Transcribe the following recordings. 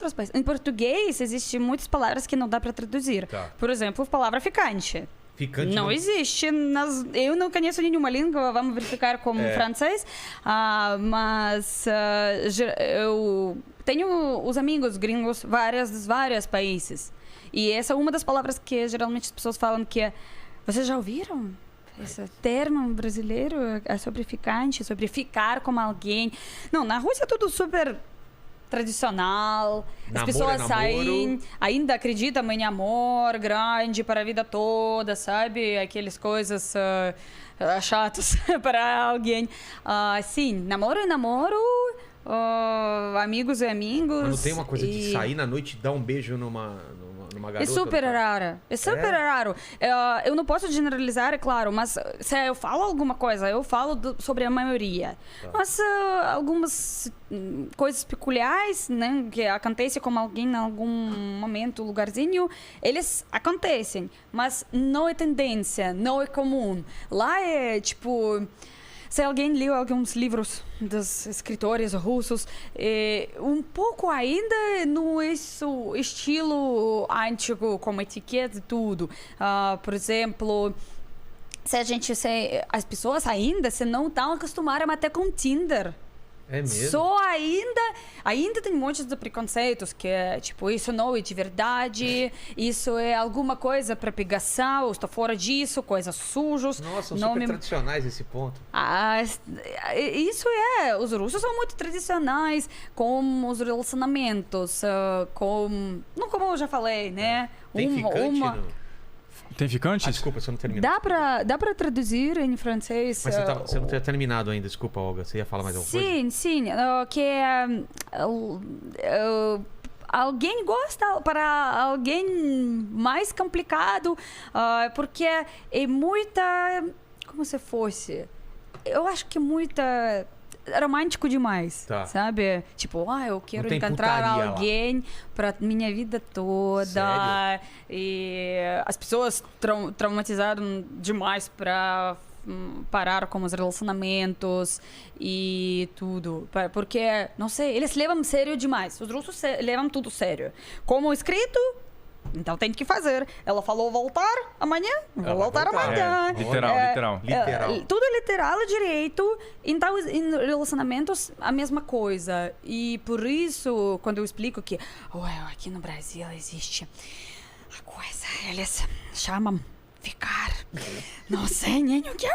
outros países. Em português, existem muitas palavras que não dá para traduzir. Tá. Por exemplo, a palavra ficante. Ficante Não existe. Eu não conheço nenhuma língua, vamos verificar como francês. Mas eu tenho os amigos gringos de vários países. E essa é uma das palavras que geralmente as pessoas falam que é... Vocês já ouviram? Esse termo brasileiro é sobre ficante, sobre ficar com alguém. Não, na Rússia é tudo super tradicional. As pessoas saem, ainda acreditam em amor grande para a vida toda, sabe? Aquelas coisas chatas para alguém. Sim, namoro é namoro, amigos é amigos. Mas não tem uma coisa de sair na noite e dar um beijo numa garota? É super raro. É super raro. Eu não posso generalizar, é claro, mas se eu falo alguma coisa, eu falo sobre a maioria. Tá. Mas algumas coisas peculiares, né, que acontecem com alguém em algum momento, lugarzinho, eles acontecem, mas não é tendência, não é comum. Lá é tipo... Se alguém leu alguns livros dos escritores russos, um pouco ainda no estilo antigo, como etiqueta e tudo. Por exemplo, as pessoas ainda se não estão acostumadas até com Tinder. É mesmo? Só ainda tem um monte de preconceitos que é tipo, isso não é de verdade, isso é alguma coisa para pegação, ou estou fora disso, coisas sujas. Nossa, são super tradicionais esse ponto. Isso os russos são muito tradicionais com os relacionamentos, como eu já falei, né? Tem ficante Tem ficantes? Desculpa, você não terminou. Dá pra traduzir em francês. Mas você não tinha terminado ainda, desculpa, Olga. Você ia falar mais alguma coisa? Sim. Alguém gosta para alguém mais complicado, porque é muita... Como se fosse... Eu acho que é muita... romântico demais, sabe? Tipo, eu quero encontrar alguém para minha vida toda. Sério? E as pessoas traumatizaram demais para parar com os relacionamentos e tudo. Porque, não sei, eles levam sério demais. Os russos levam tudo sério. Como escrito... Então tem que fazer. Ela falou voltar amanhã, vou voltar amanhã. Literal. Tudo é literal direito. Então, em relacionamentos, a mesma coisa. E por isso, quando eu explico que aqui no Brasil existe a coisa, eles chamam ficar. Não sei nem o que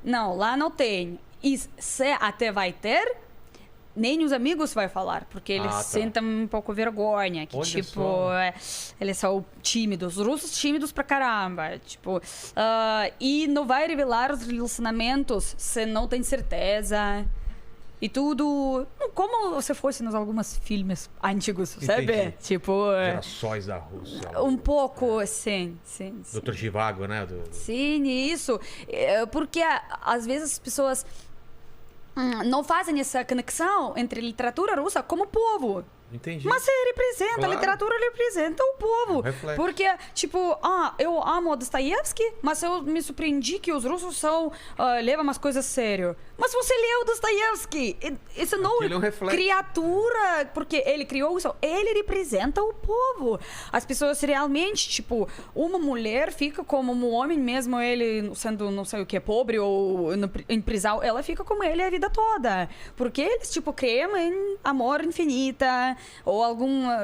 não, lá não tem. E se até vai ter, nem os amigos vai falar, porque eles sentem um pouco vergonha, que eles são tímidos, os russos tímidos pra caramba, e não vai revelar os relacionamentos se não tem certeza e tudo, como se fosse nos alguns filmes antigos, sabe? Gerações da Rússia. Um pouco, sim. Dr. Zhivago, né? Sim, isso, porque às vezes as pessoas não fazem essa conexão entre literatura russa como povo. Entendi. Mas a literatura representa o povo. Porque, eu amo Dostoiévski, mas eu me surpreendi que os russos levam umas coisas sério. Mas você leu Dostoiévski. Isso não é criatura, porque ele criou isso. Ele representa o povo. As pessoas realmente, uma mulher fica como um homem, mesmo ele sendo não sei o que, pobre ou em prisão, ela fica como ele a vida toda. Porque eles, criam em amor infinita. Ou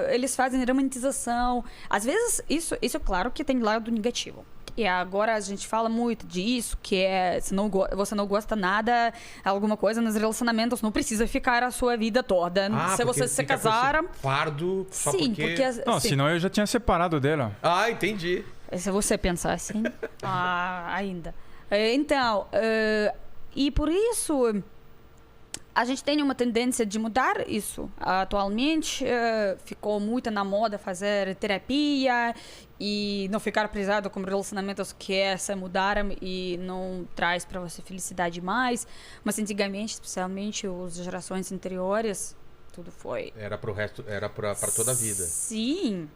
eles fazem romantização. Às vezes, isso claro que tem lado negativo. E agora a gente fala muito disso, que se você não gosta nada, alguma coisa nos relacionamentos, não precisa ficar a sua vida toda. Se você se casar... fardo só sim, porque... Não, senão eu já tinha separado dela. Entendi. Se você pensar assim, ainda. Então, e por isso... A gente tem uma tendência de mudar isso. Atualmente, ficou muito na moda fazer terapia e não ficar prisado com relacionamentos que se mudaram e não traz para você felicidade mais. Mas antigamente, especialmente as gerações anteriores, tudo foi... Era pro resto, era para toda a vida. Sim.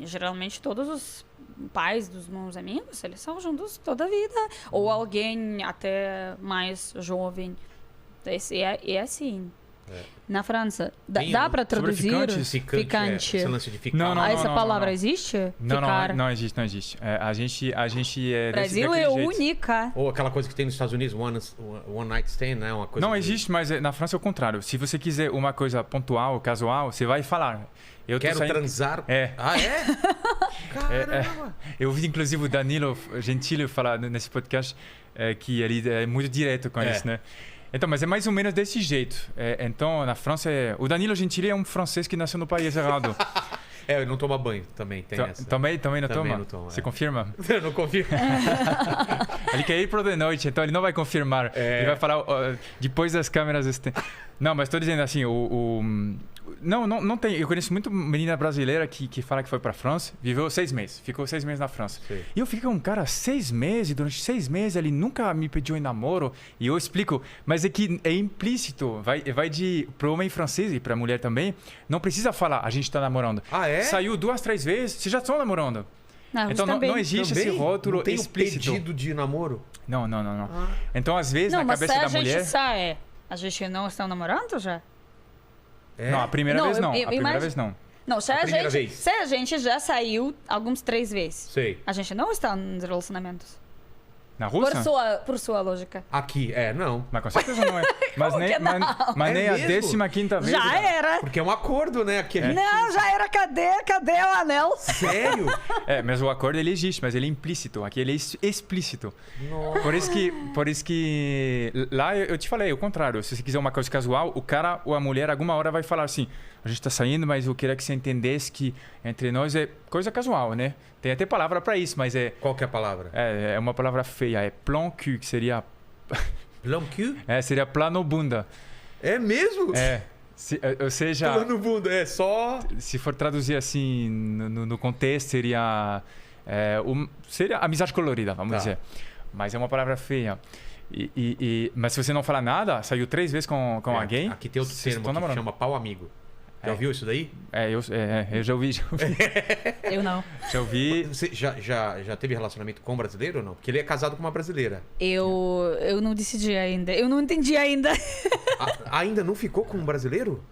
Geralmente todos os pais dos meus amigos, eles são juntos toda a vida. Ou alguém até mais jovem. É assim. Na França, Tem dá um- pra traduzir Ficante. Esse lance de ficar. Não, essa não, palavra não. existe? Não, Ficar. não existe, não existe. A gente é Brasil daquele é jeito. única. Ou aquela coisa que tem nos Estados Unidos, one night stand, né? Uma coisa Não de- existe, mas na França é o contrário. Se você quiser uma coisa pontual, casual, você vai falar. Eu tô Quero saindo- transar. É. Ah, é? Caramba. Eu ouvi inclusive o Danilo Gentili falar nesse podcast que ele é muito direto com isso, né? Então, mas é mais ou menos desse jeito. Então, na França, o Danilo Gentili é um francês que nasceu no país errado. Ele não toma banho também, tem essa. Também não toma? não toma, Você confirma? Eu não confio. Ele quer ir pro de noite, então ele não vai confirmar. Ele vai falar depois das câmeras. Não, mas estou dizendo assim, não tem. Eu conheço muito menina brasileira que fala que foi pra França, viveu 6 meses, ficou 6 meses na França. Sim. E eu fico com um cara 6 meses, durante 6 meses ele nunca me pediu em namoro. E eu explico, mas é que é implícito. Vai pro homem francês e pra mulher também. Não precisa falar, a gente tá namorando. Ah, é? Saiu 2, 3 vezes, vocês já estão namorando. Então não existe Também? esse rótulo Não tem explícito. o pedido de namoro? Não. Então, às vezes, Não, na mas cabeça se da a gente mulher. sai, a gente não está namorando já? Não, a primeira vez não. eu A primeira imagino- vez não. Não, se a primeira gente, vez. se a gente já saiu alguns 3 vezes, Sei. a gente não está nos relacionamentos. Na Rússia? Por sua lógica. Aqui, não. Mas com certeza não é. Mas Como nem, que não? mas É nem a mesmo? 15ª vez. Já era. Porque é um acordo, né? Aqui a gente... Não, já era. Cadê o anel? Sério? Mas o acordo ele existe, mas ele é implícito. Aqui ele é explícito. Nossa. Por isso que lá eu te falei o contrário. Se você quiser uma coisa casual, o cara ou a mulher alguma hora vai falar assim: a gente tá saindo, mas eu queria que você entendesse que entre nós é coisa casual, né? Tem até palavra para isso, mas Qual que é a palavra? é uma palavra feia. É plan cul, que seria Plano cul? seria plano bunda. É mesmo? Ou seja, Plano bunda, é só... se for traduzir assim no contexto, seria seria amizade colorida, vamos dizer. Mas é uma palavra feia. Mas se você não falar nada, saiu 3 vezes com alguém. Aqui tem outro vocês termo estão que namorando. chama pau amigo. Já ouviu isso daí? Eu já ouvi. Eu não. Já ouvi. Você já teve relacionamento com um brasileiro ou não? Porque ele é casado com uma brasileira. Eu não decidi ainda. Eu não entendi ainda. Ainda não ficou com um brasileiro?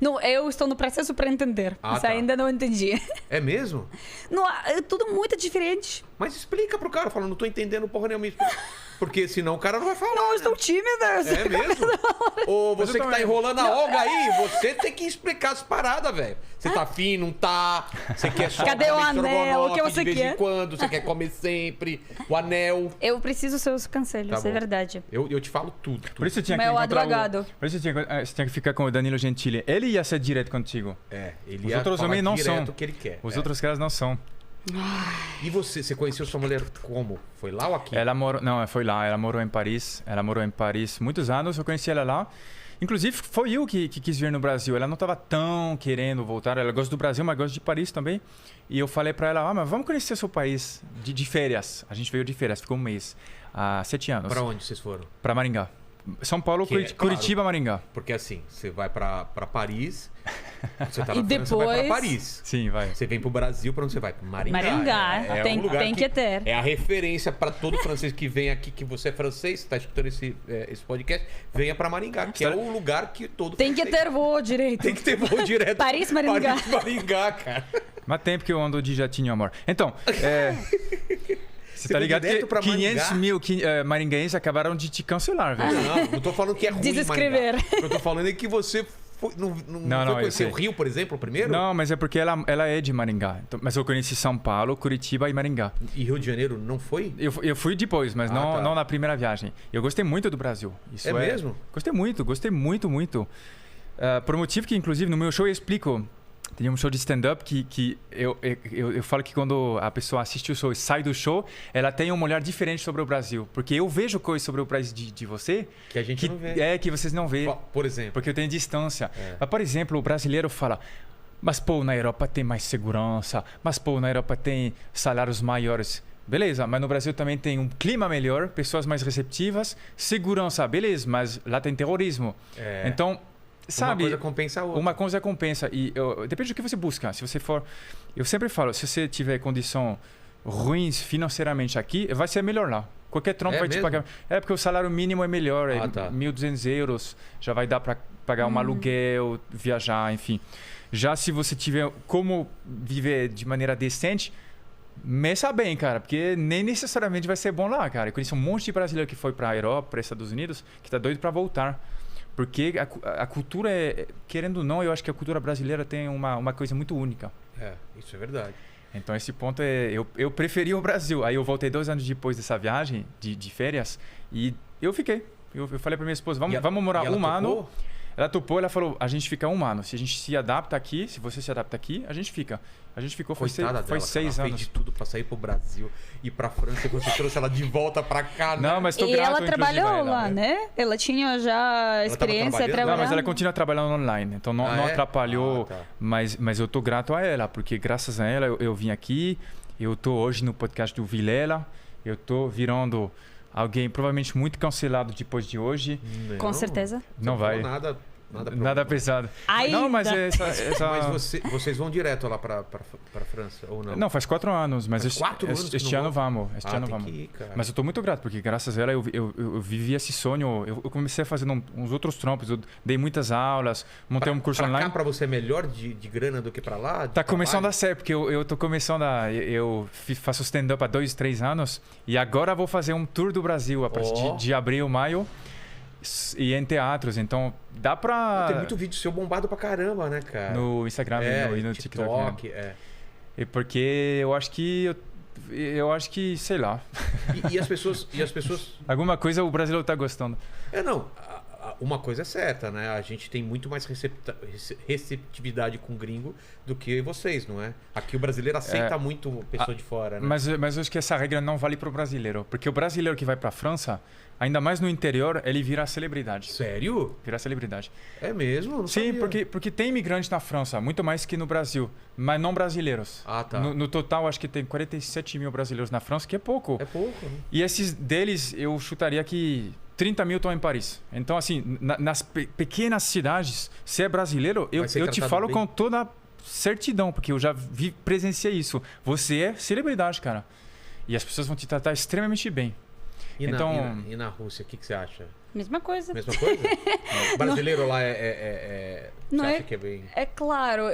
Não, eu estou no processo para entender. Mas Tá. ainda não entendi. É mesmo? Não, é tudo muito diferente. Mas explica pro cara, fala, não tô entendendo porra nenhuma. Porque senão o cara não vai falar. Não, eu né? estou tímida. É mesmo? Ô, você que tá enrolando a Olga aí, você tem que explicar as paradas, velho. Você tá afim, não tá? Você quer só Cadê o comer anel? estrogonofe O que você de vez quer? em quando? Você quer comer sempre? O anel? Eu preciso dos seus conselhos, Tá é bom. verdade. Eu te falo tudo. Por isso você tinha que Meu encontrar advogado. Por isso você tinha que ficar com o Danilo Gentili. Ele ia ser direto contigo. Ele Os ia outros falar homens não direto são. o que ele quer. Os outros caras não são. E você conheceu sua mulher como? Foi lá ou aqui? Ela morou, não, foi lá. Ela morou em Paris. Ela morou em Paris muitos anos. Eu conheci ela lá. Inclusive, foi eu que quis vir no Brasil. Ela não estava tão querendo voltar. Ela gosta do Brasil, mas gosta de Paris também. E eu falei para ela, mas vamos conhecer seu país de férias. A gente veio de férias, ficou um mês. Há 7 anos. Pra onde vocês foram? Para Maringá. São Paulo, Que é, Curitiba, Maringá. Porque assim, você vai pra Paris, você tá na E França, você vai pra depois- Paris. Sim, vai. Você vem pro Brasil, pra onde você vai? Pra Maringá. Maringá, tem- um lugar tem que ter. É a referência pra todo francês que vem aqui, que você é francês, tá escutando esse podcast, venha pra Maringá, que é o lugar que todo Tem que francês- ter voo direito. Tem que ter voo direto. Paris, Maringá. Paris, Maringá, cara. Mas tempo que eu ando de jatinho, amor. Então, você tá vai ligado direto que pra 500 Maringá? mil maringaenses acabaram de te cancelar, velho. Não tô falando que é ruim Desescrever. Maringá. O que eu tô falando é que você foi, não Não, foi eu conhecer sei. o Rio, por exemplo, primeiro? Não, mas é porque ela é de Maringá. Então, mas eu conheci São Paulo, Curitiba e Maringá. E Rio de Janeiro não foi? Eu fui depois, mas não, tá. não na primeira viagem. Eu gostei muito do Brasil. Isso É mesmo? Gostei muito, muito. Por um motivo que, inclusive, no meu show eu explico. Tem um show de stand-up que eu falo que quando a pessoa assiste o show e sai do show, ela tem um olhar diferente sobre o Brasil. Porque eu vejo coisas sobre o país de você Que a gente não vê. que vocês não vê. Por exemplo. Porque eu tenho distância. Mas, por exemplo, o brasileiro fala: mas, pô, na Europa tem mais segurança. Mas, pô, na Europa tem salários maiores. Beleza, mas no Brasil também tem um clima melhor, pessoas mais receptivas, segurança, beleza, mas lá tem terrorismo. Então, sabe, uma coisa compensa a outra. uma coisa compensa. E depende do que você busca. Se você for... Eu sempre falo, se você tiver condição ruins financeiramente aqui, vai ser melhor lá. Qualquer trampo vai te pagar. É porque o salário mínimo é melhor, é 1.200 euros, já vai dar para pagar um aluguel, viajar, enfim. Já se você tiver como viver de maneira decente, meça bem, cara, porque nem necessariamente vai ser bom lá, cara. Eu conheci um monte de brasileiro que foi para a Europa, para os Estados Unidos, que tá doido para voltar. Porque a cultura querendo ou não, eu acho que a cultura brasileira tem uma coisa muito única. Isso é verdade. Então esse ponto eu preferi o Brasil. Aí eu voltei 2 anos depois dessa viagem de férias e eu fiquei. Eu falei para minha esposa, vamos morar um ano. Ela topou, ela falou, a gente fica um ano. Se a gente se adapta aqui, se você se adapta aqui, a gente fica. A gente ficou, foi 6 anos. Ela fez de tudo pra sair pro Brasil, ir pra França, e você trouxe ela de volta pra cá, né? Não, mas tô grato, inclusive. E ela trabalhou lá, né? Ela tinha já experiência trabalhando. Não, mas ela continua trabalhando online, então não atrapalhou. Mas eu tô grato a ela, porque graças a ela eu vim aqui, eu tô hoje no podcast do Vilela, eu tô virando alguém provavelmente muito cancelado depois de hoje. Não. Com certeza. Não vai. Nada pesado. Ainda. Não, mas Mas vocês vão direto lá pra França, ou não? Não, faz 4 anos, mas este ano vamos. Ir, mas eu tô muito grato, porque graças a ela eu vivi esse sonho. Eu comecei a fazer uns outros trampos, eu dei muitas aulas, montei um curso online. Pra você é melhor de grana do que pra lá? Tá começando a ser, porque eu tô começando eu faço stand-up há 2, 3 anos e agora vou fazer um tour do Brasil a partir de abril, maio. E em teatros, então dá pra... Tem muito vídeo seu bombado pra caramba, né, cara? No Instagram e no TikTok. Né? E porque eu acho que, sei lá. E as pessoas... Alguma coisa o brasileiro tá gostando. Uma coisa é certa, né? A gente tem muito mais receptividade com gringo do que vocês, não é? Aqui o brasileiro aceita muito pessoa de fora, né? Mas eu acho que essa regra não vale pro brasileiro. Porque o brasileiro que vai pra França, ainda mais no interior, ele vira celebridade. Sério? Vira celebridade. É mesmo? Não Sim, sabia. porque tem imigrantes na França, muito mais que no Brasil, mas não brasileiros. Tá. No total, acho que tem 47 mil brasileiros na França, que é pouco. É pouco. Né? E esses deles, eu chutaria que 30 mil estão em Paris. Então, assim, nas pequenas cidades, se é brasileiro, eu te falo bem. Com toda certidão, porque eu já presenciei isso. Você é celebridade, cara. E as pessoas vão te tratar extremamente bem. E na Rússia, o que você acha? Mesma coisa. Mesma coisa? O brasileiro lá você acha que é bem... É claro.